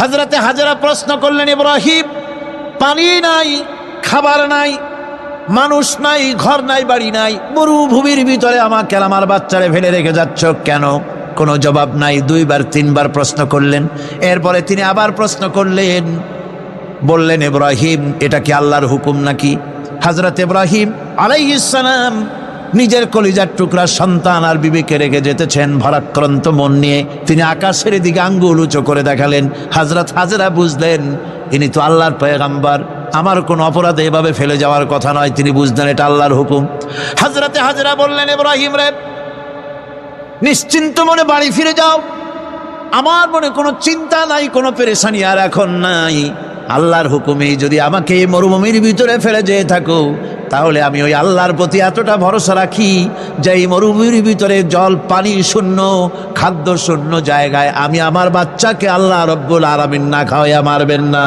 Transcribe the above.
হযরতে হাজেরা প্রশ্ন করলেন, ইব্রাহিম, পানি নাই, খাবার নাই, মানুষ নাই, ঘর নাই, বাড়ি নাই, মরুভূমির ভিতরে আমাকে আর আমার বাচ্চারে ফেলে রেখে যাচ্ছ কেন? কোনো জবাব নাই। 2 বার 3 বার প্রশ্ন করলেন। এরপরে তিনি আবার প্রশ্ন করলেন, বললেন, ইব্রাহিম, এটা কি আল্লাহর হুকুম নাকি? হযরত ইব্রাহিম আলাইহিস সালাম নিজের কলিজার টুকরা সন্তান আর বিবিকে রেখে যেতেছেন ভারাক্রান্ত মন নিয়ে। তিনি আকাশের দিকে আঙ্গুল উঁচু করে দেখালেন। হযরত হাজেরা বুঝলেন ইনি তো আল্লাহর পয়গম্বর, আমার কোনো অপরাধে এভাবে ফেলে যাওয়ার কথা নয়। তিনি বুঝলেন এটা আল্লাহর হুকুম। হযরতে হাজেরা বললেন, ইব্রাহিম রে, নিশ্চিন্ত মনে বাড়ি ফিরে যাও। আমার মনে কোনো চিন্তা নাই, কোনো পেরেশানি আর এখন নাই। আল্লাহর হুকুমে যদি আমাকে এই মরুভূমির ভিতরে ফেলে যেয়ে থাকো, তাহলে আমি ওই আল্লাহর প্রতি এতটা ভরসা রাখি যে এই মরুভূমির ভিতরে জল পানি শূন্য, খাদ্য শূন্য জায়গায় আমি আমার বাচ্চাকে আল্লাহ রব্বুল আলামিন না খাওয়াইয়া মারবেন না।